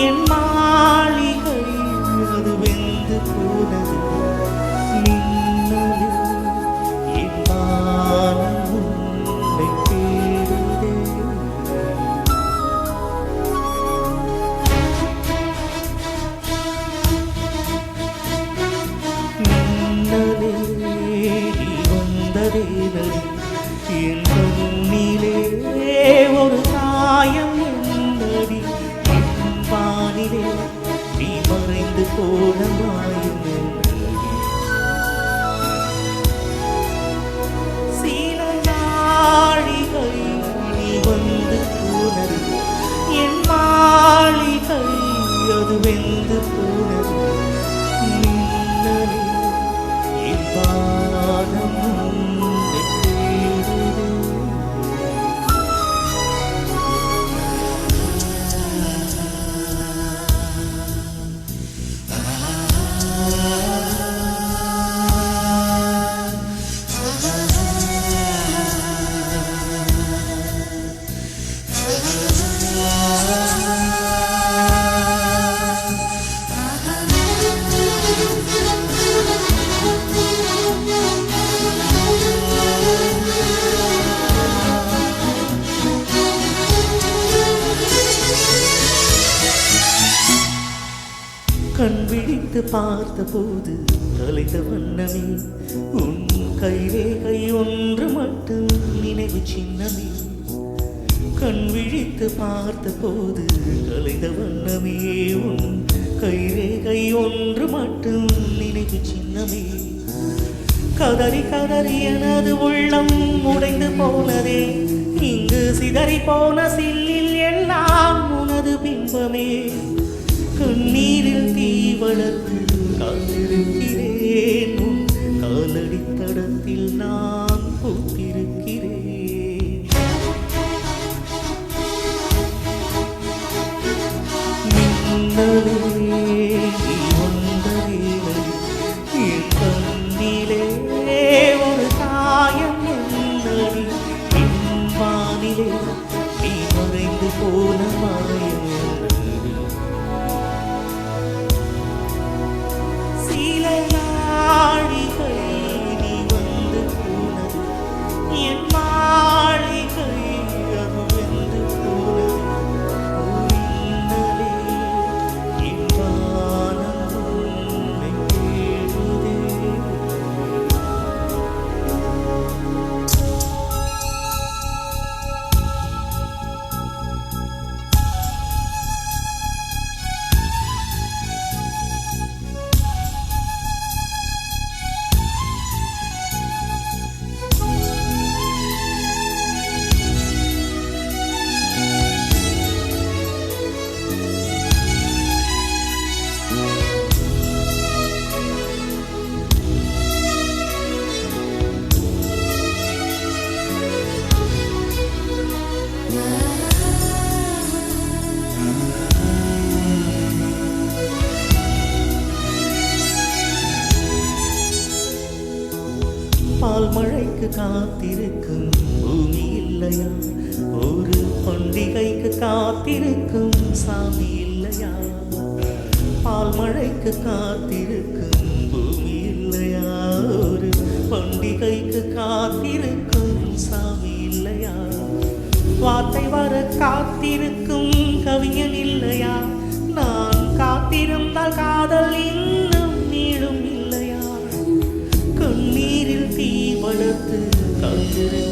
என் மாளிகை அது வெந்து போனது மின்னலில் என் வானம் உன்னை தேடுதே. மின்னலே நீ வந்ததே நடி என் கண்ணிலே ஒரு காயம் என்னடி என் வானிலே நீ மறைந்து போன மாயம் என்னடி. சில நாழிகை நீ வந்து போனது என் மாளிகை அது வெந்து போனது மின்னலே என் வானம் உன்னை தேடுதே. கண் விழித்து பார்த்த போது கலைந்த வண்ணமே உன் கைரேகை ஒன்று மட்டும் நினைவு சின்னமே. கண் விழித்து பார்த்த போது கலைந்த வண்ணமே உன் கைரேகை ஒன்று மட்டும் நினைவு சின்னமே. கதறி கதறி எனது உள்ளம் உடைந்து போனதே இங்கு சிதறி போன சில்லில் எல்லாம் உனது பிம்பமே. கண்ணீரில் தீ வளர்த்து காத்திருக்கிறேன் உன் காலடி தடத்தில் நான் பூத்திருக்கிறேன். மின்னலே நீ வந்ததே என் கண்ணிலே ஒரு காயம் என்னடி என் வானிலே நீ மறைந்து போன மாயம் என்னடி. சில நாழிகை நீ வந்து போனது என் மாளிகை அது வெந்து போனது மின்னலே என் வானம் உன்னை தேடுதே. பால் மழைக்கு காத்திருக்கும் பூமி இல்லையா ஒரு பண்டிகைக்கு காத்திருக்கும் சாமி இல்லையா. பால் மழைக்கு காத்திருக்கும் பூமி இல்லையா ஒரு பண்டிகைக்கு காத்திருக்கும் சாமி இல்லையா. வார்த்தை வர காத்திருக்கும் கவிஞன் இல்லையா நான் காத்திருந்தால் காதல் இன்னும் நீளும் இல்லையா. கண்ணீரில் தீ வளர்த்து காத்திருக்கும்